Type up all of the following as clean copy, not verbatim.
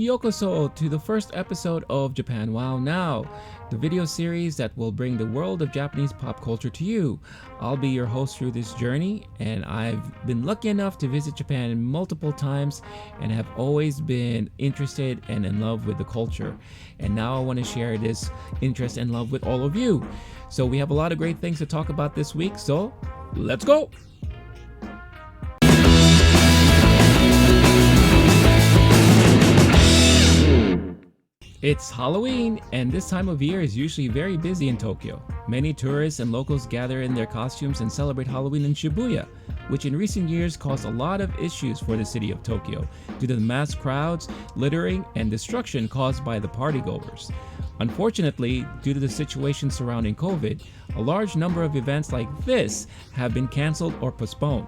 Yokoso to the first episode of Japan Wow Now, the video series that will bring the world of Japanese pop culture to you. I'll be your host through this journey, and I've been lucky enough to visit Japan multiple times and have always been interested and in love with the culture. And now I want to share this interest and love with all of you. So we have a lot of great things to talk about this week, so let's go! It's Halloween, and this time of year is usually very busy in Tokyo. Many tourists and locals gather in their costumes and celebrate Halloween in Shibuya, which in recent years caused a lot of issues for the city of Tokyo due to the mass crowds, littering, and destruction caused by the partygoers. Unfortunately, due to the situation surrounding COVID, a large number of events like this have been canceled or postponed.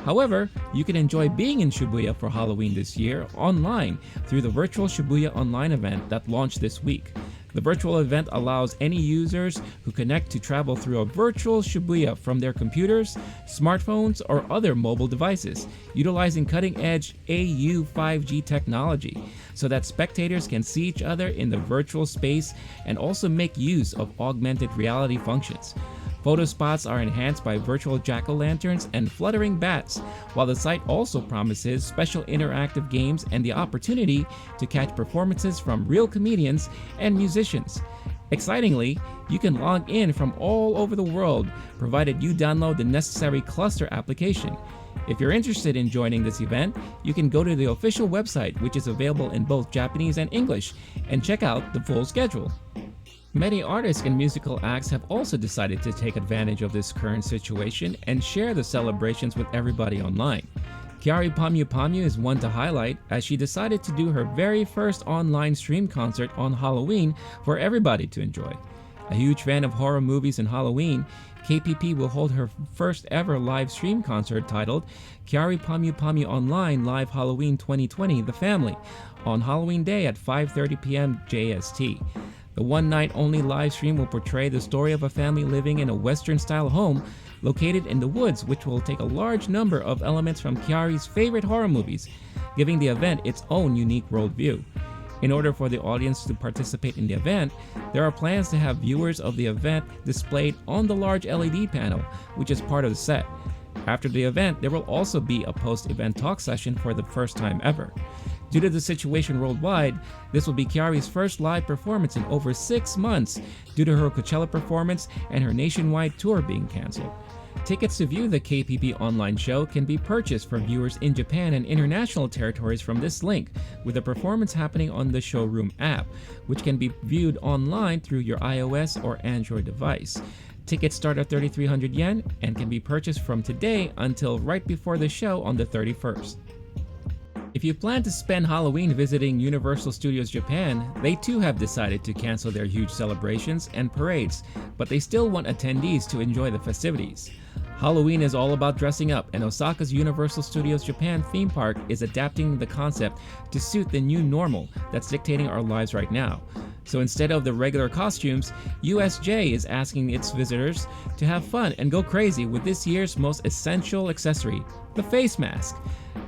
However, you can enjoy being in Shibuya for Halloween this year online through the virtual Shibuya Online event that launched this week. The virtual event allows any users who connect to travel through a virtual Shibuya from their computers, smartphones, or other mobile devices, utilizing cutting-edge AU 5G technology so that spectators can see each other in the virtual space and also make use of augmented reality functions. Photo spots are enhanced by virtual jack-o'-lanterns and fluttering bats, while the site also promises special interactive games and the opportunity to catch performances from real comedians and musicians. Excitingly, you can log in from all over the world, provided you download the necessary cluster application. If you're interested in joining this event, you can go to the official website, which is available in both Japanese and English, and check out the full schedule. Many artists and musical acts have also decided to take advantage of this current situation and share the celebrations with everybody online. Kyary Pamyu is one to highlight, as she decided to do her very first online stream concert on Halloween for everybody to enjoy. A huge fan of horror movies and Halloween, KPP will hold her first ever live stream concert titled Kyary Pamyu Online Live Halloween 2020 The Family on Halloween Day at 5:30 p.m. JST. The one-night-only live stream will portray the story of a family living in a Western-style home located in the woods, which will take a large number of elements from Kyary's favorite horror movies, giving the event its own unique worldview. In order for the audience to participate in the event, there are plans to have viewers of the event displayed on the large LED panel, which is part of the set. After the event, there will also be a post-event talk session for the first time ever. Due to the situation worldwide, this will be Kyary's first live performance in over 6 months due to her Coachella performance and her nationwide tour being canceled. Tickets to view the KPP online show can be purchased for viewers in Japan and international territories from this link, with the performance happening on the Showroom app, which can be viewed online through your iOS or Android device. Tickets start at 3,300 yen and can be purchased from today until right before the show on the 31st. If you plan to spend Halloween visiting Universal Studios Japan, they too have decided to cancel their huge celebrations and parades, but they still want attendees to enjoy the festivities. Halloween is all about dressing up, and Osaka's Universal Studios Japan theme park is adapting the concept to suit the new normal that's dictating our lives right now. So instead of the regular costumes, USJ is asking its visitors to have fun and go crazy with this year's most essential accessory, the face mask.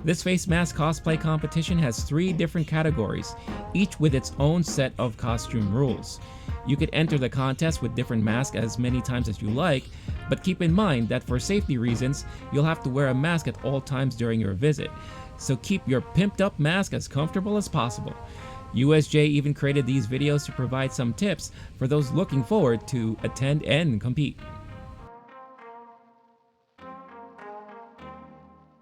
This face mask cosplay competition has 3 different categories, each with its own set of costume rules. You could enter the contest with different masks as many times as you like, but keep in mind that for safety reasons, you'll have to wear a mask at all times during your visit. So keep your pimped up mask as comfortable as possible. USJ even created these videos to provide some tips for those looking forward to attend and compete.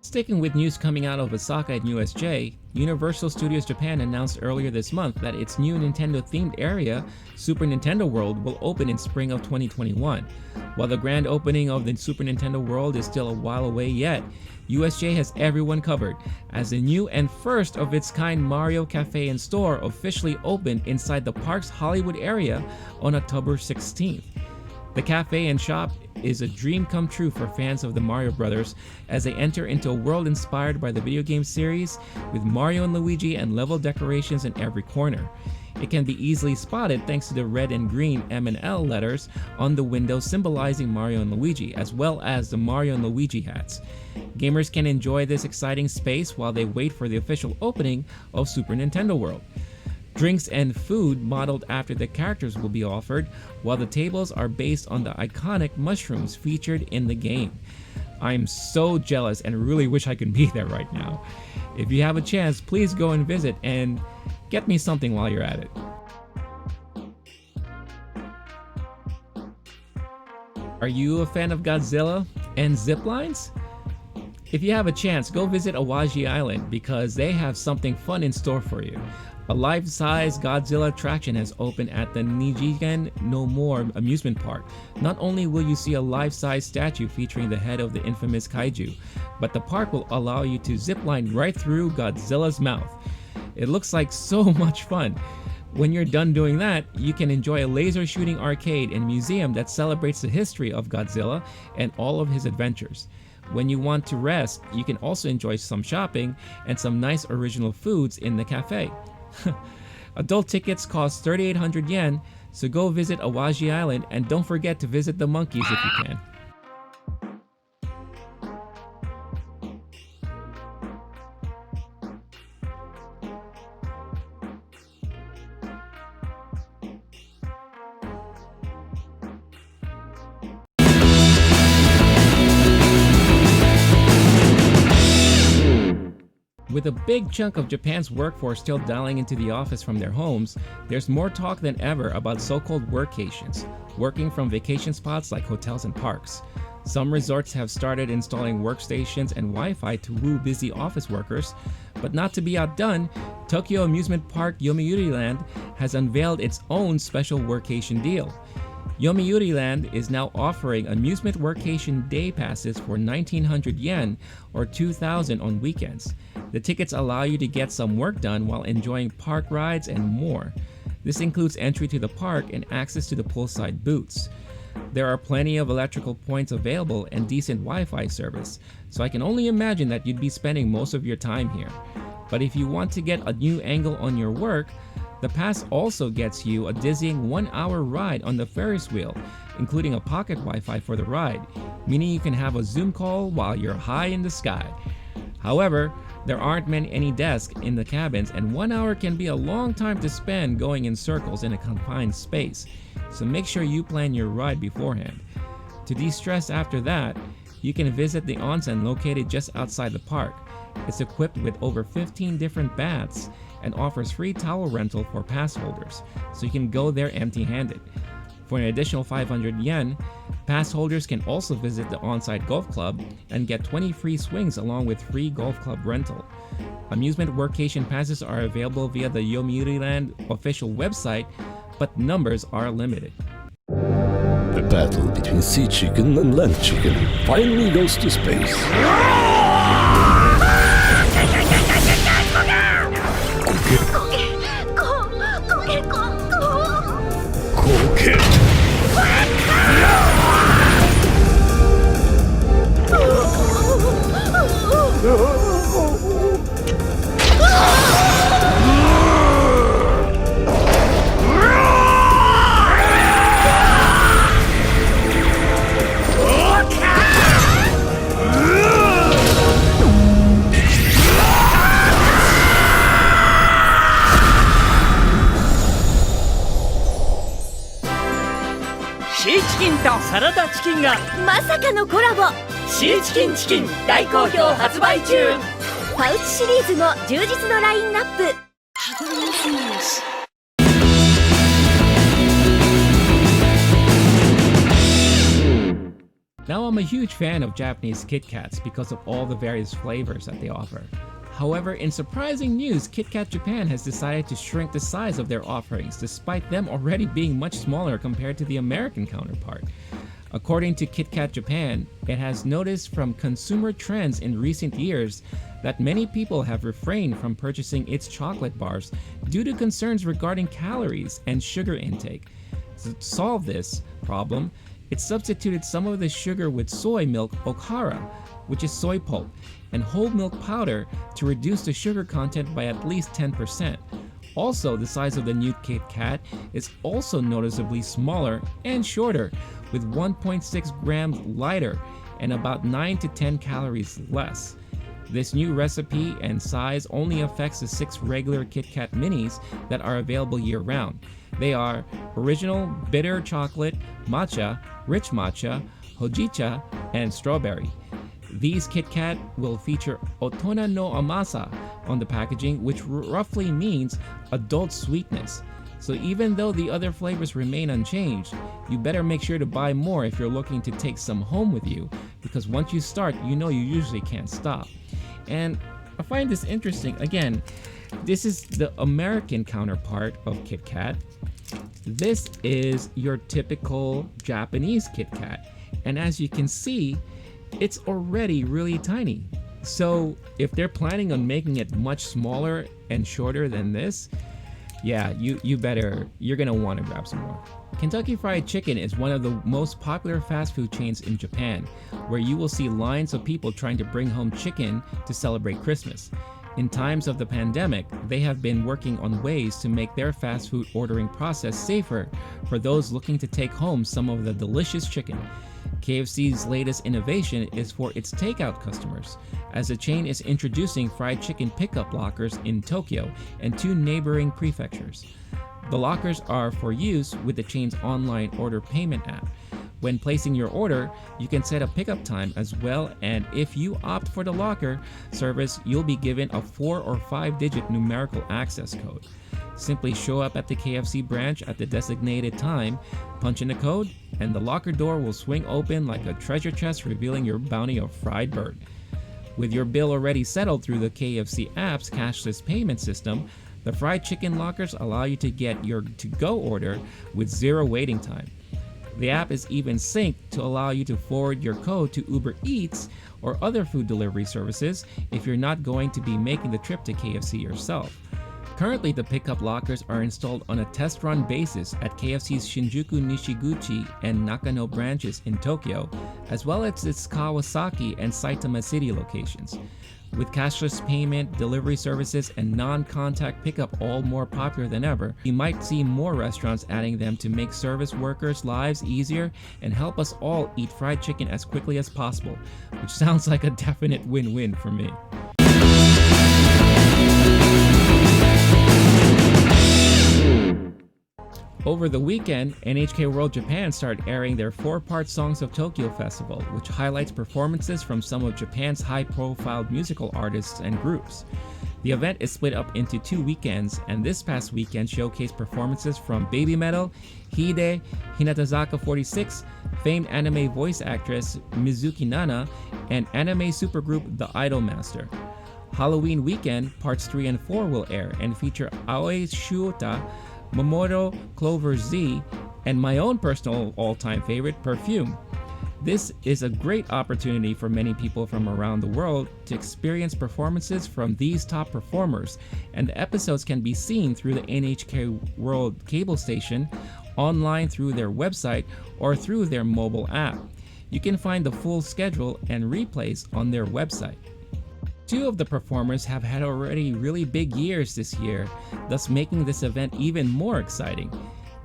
Sticking with news coming out of Osaka and USJ, Universal Studios Japan announced earlier this month that its new Nintendo-themed area, Super Nintendo World, will open in spring of 2021. While the grand opening of the Super Nintendo World is still a while away yet, USJ has everyone covered, as the new and first of its kind Mario Cafe and Store officially opened inside the park's Hollywood area on October 16th. The cafe and shop is a dream come true for fans of the Mario Brothers as they enter into a world inspired by the video game series with Mario and Luigi and level decorations in every corner. It can be easily spotted thanks to the red and green M&L letters on the window symbolizing Mario and Luigi, as well as the Mario and Luigi hats. Gamers can enjoy this exciting space while they wait for the official opening of Super Nintendo World. Drinks and food modeled after the characters will be offered, while the tables are based on the iconic mushrooms featured in the game. I'm so jealous and really wish I could be there right now. If you have a chance, please go and visit and get me something while you're at it. Are you a fan of Godzilla and zip lines? If you have a chance, go visit Awaji Island because they have something fun in store for you. A life-size Godzilla attraction has opened at the Nijigen no More amusement park. Not only will you see a life-size statue featuring the head of the infamous kaiju, but the park will allow you to zip line right through Godzilla's mouth. It looks like so much fun. When you're done doing that, you can enjoy a laser shooting arcade and museum that celebrates the history of Godzilla and all of his adventures. When you want to rest, you can also enjoy some shopping and some nice original foods in the cafe. Adult tickets cost 3,800 yen, so go visit Awaji Island and don't forget to visit the monkeys if you can. With a big chunk of Japan's workforce still dialing into the office from their homes, there's more talk than ever about so-called workcations, working from vacation spots like hotels and parks. Some resorts have started installing workstations and Wi-Fi to woo busy office workers, but not to be outdone, Tokyo Amusement Park Yomiuri Land has unveiled its own special workcation deal. Yomiuri Land is now offering amusement workcation day passes for 1,900 yen or 2,000 on weekends. The tickets allow you to get some work done while enjoying park rides and more. This includes entry to the park and access to the poolside booths. There are plenty of electrical points available and decent Wi-Fi service, so I can only imagine that you'd be spending most of your time here. But if you want to get a new angle on your work, the pass also gets you a dizzying 1-hour ride on the Ferris wheel, including a pocket Wi-Fi for the ride, meaning you can have a Zoom call while you're high in the sky. However, there aren't any desks in the cabins, and 1 hour can be a long time to spend going in circles in a confined space, so make sure you plan your ride beforehand. To de-stress after that, you can visit the onsen located just outside the park. It's equipped with over 15 different baths and offers free towel rental for pass holders, so you can go there empty-handed. For an additional 500 yen, pass holders can also visit the on-site golf club and get 20 free swings along with free golf club rental. Amusement workcation passes are available via the Yomiuri Land official website, but numbers are limited. The battle between sea chicken and land chicken finally goes to space.シーチキンとサラダチキンがまさかのコラボ。シーチキンチキン大好評発売中。パウチシリーズも充実のラインナップ。Now, I'm a huge fan of Japanese Kit Kats because of all the various flavors that they offer. However, in surprising news, Kit Kat Japan has decided to shrink the size of their offerings despite them already being much smaller compared to the American counterpart. According to Kit Kat Japan, it has noticed from consumer trends in recent years that many people have refrained from purchasing its chocolate bars due to concerns regarding calories and sugar intake. To solve this problem, it substituted some of the sugar with soy milk okara, which is soy pulp, and whole milk powder to reduce the sugar content by at least 10%. Also, the size of the new Kit Kat is also noticeably smaller and shorter, with 1.6 grams lighter and about 9 to 10 calories less. This new recipe and size only affects the 6 regular Kit Kat minis that are available year-round. They are original, bitter chocolate, matcha, rich matcha, hojicha, and strawberry. These Kit Kat will feature Otona no Amasa on the packaging, which roughly means adult sweetness. So even though the other flavors remain unchanged, you better make sure to buy more if you're looking to take some home with you, because once you start, you know you usually can't stop. And I find this interesting. Again, this is the American counterpart of Kit Kat. This is your typical Japanese Kit Kat. And as you can see, it's already really tiny. So if they're planning on making it much smaller and shorter than this, yeah, you're gonna want to grab some more. Kentucky Fried Chicken is one of the most popular fast food chains in Japan, where you will see lines of people trying to bring home chicken to celebrate Christmas. In times of the pandemic, they have been working on ways to make their fast food ordering process safer for those looking to take home some of the delicious chicken. KFC's latest innovation is for its takeout customers, as the chain is introducing fried chicken pickup lockers in Tokyo and 2 neighboring prefectures. The lockers are for use with the chain's online order payment app. When placing your order, you can set a pickup time as well, and if you opt for the locker service, you'll be given a 4 or 5-digit numerical access code. Simply show up at the KFC branch at the designated time, punch in the code, and the locker door will swing open like a treasure chest, revealing your bounty of fried bird. With your bill already settled through the KFC app's cashless payment system, the fried chicken lockers allow you to get your to-go order with 0 waiting time. The app is even synced to allow you to forward your code to Uber Eats or other food delivery services if you're not going to be making the trip to KFC yourself. Currently, the pickup lockers are installed on a test run basis at KFC's Shinjuku Nishiguchi and Nakano branches in Tokyo, as well as its Kawasaki and Saitama City locations. With cashless payment, delivery services, and non-contact pickup all more popular than ever, you might see more restaurants adding them to make service workers' lives easier and help us all eat fried chicken as quickly as possible, which sounds like a definite win-win for me. Over the weekend, NHK World Japan started airing their 4-part Songs of Tokyo Festival, which highlights performances from some of Japan's high-profile musical artists and groups. The event is split up into 2 weekends, and this past weekend showcased performances from BabyMetal, Hide, Hinatazaka 46, famed anime voice actress Mizuki Nana, and anime supergroup The Idolmaster. Halloween weekend, parts 3 and 4 will air and feature Aoi Shuota, Mamoru Clover Z, and my own personal all-time favorite, Perfume. This is a great opportunity for many people from around the world to experience performances from these top performers, and the episodes can be seen through the NHK World cable station, online through their website, or through their mobile app. You can find the full schedule and replays on their website. 2 of the performers have had already really big years this year, thus making this event even more exciting.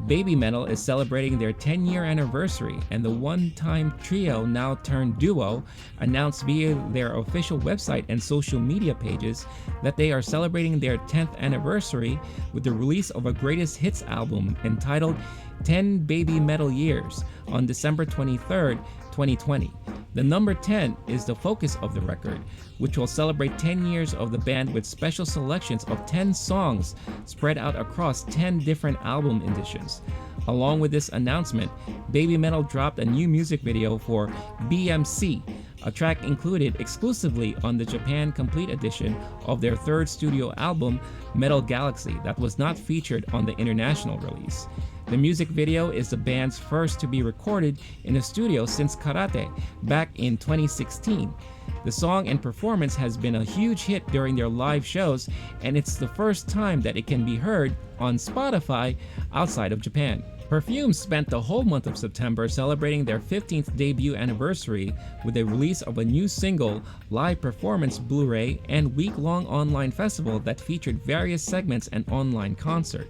BabyMetal is celebrating their 10-year anniversary, and the one-time trio, now turned duo, announced via their official website and social media pages that they are celebrating their 10th anniversary with the release of a greatest hits album entitled 10 BabyMetal Years on December 23rd, 2020. The number 10 is the focus of the record, which will celebrate 10 years of the band with special selections of 10 songs spread out across 10 different album editions. Along with this announcement, BabyMetal dropped a new music video for BMC, a track included exclusively on the Japan Complete Edition of their 3rd studio album, Metal Galaxy, that was not featured on the international release. The music video is the band's first to be recorded in a studio since Karate back in 2016. The song and performance has been a huge hit during their live shows, and it's the first time that it can be heard on Spotify outside of Japan. Perfume spent the whole month of September celebrating their 15th debut anniversary with the release of a new single, live performance Blu-ray, and week-long online festival that featured various segments and online concert.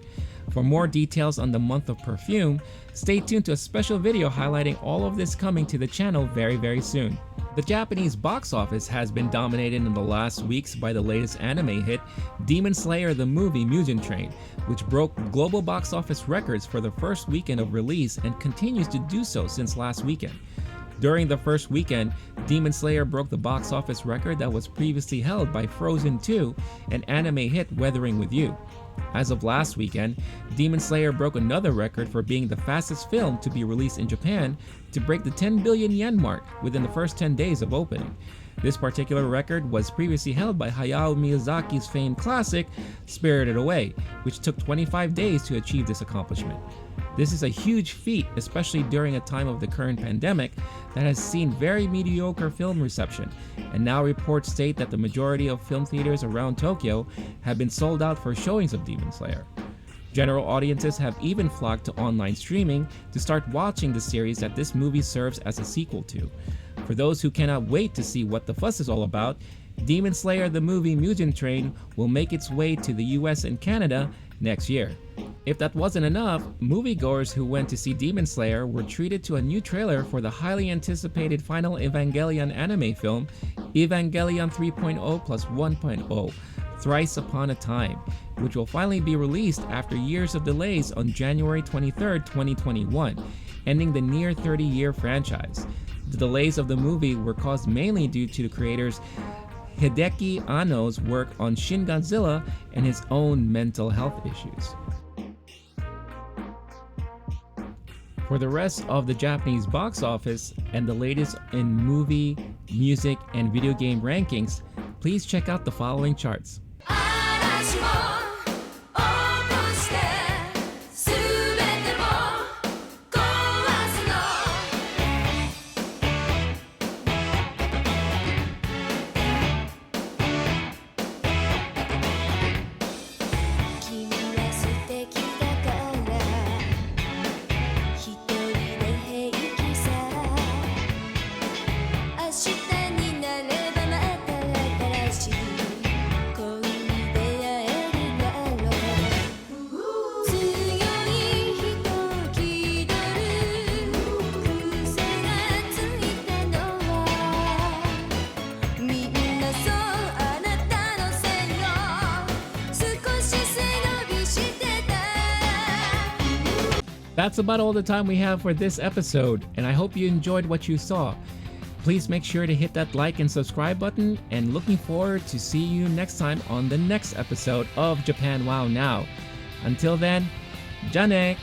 For more details on the month of Perfume, stay tuned to a special video highlighting all of this coming to the channel very, very soon. The Japanese box office has been dominated in the last weeks by the latest anime hit, Demon Slayer the Movie Mugen Train, which broke global box office records for the first weekend of release and continues to do so since last weekend. During the first weekend, Demon Slayer broke the box office record that was previously held by Frozen 2 and anime hit Weathering with You. As of last weekend, Demon Slayer broke another record for being the fastest film to be released in Japan to break the 10 billion yen mark within the first 10 days of opening. This particular record was previously held by Hayao Miyazaki's famed classic, Spirited Away, which took 25 days to achieve this accomplishment. This is a huge feat, especially during a time of the current pandemic that has seen very mediocre film reception, and now reports state that the majority of film theaters around Tokyo have been sold out for showings of Demon Slayer. General audiences have even flocked to online streaming to start watching the series that this movie serves as a sequel to. For those who cannot wait to see what the fuss is all about, Demon Slayer the Movie Mugen Train will make its way to the US and Canada next year. If that wasn't enough, moviegoers who went to see Demon Slayer were treated to a new trailer for the highly anticipated final Evangelion anime film, Evangelion 3.0 plus 1.0, Thrice Upon a Time, which will finally be released after years of delays on January 23, 2021, ending the near 30-year franchise. The delays of the movie were caused mainly due to the creators Hideki Anno's work on Shin Godzilla and his own mental health issues. For the rest of the Japanese box office and the latest in movie, music, and video game rankings, please check out the following charts. That's about all the time we have for this episode, and I hope you enjoyed what you saw. Please make sure to hit that like and subscribe button, and looking forward to see you next time on the next episode of Japan Wow Now. Until then, ja ne!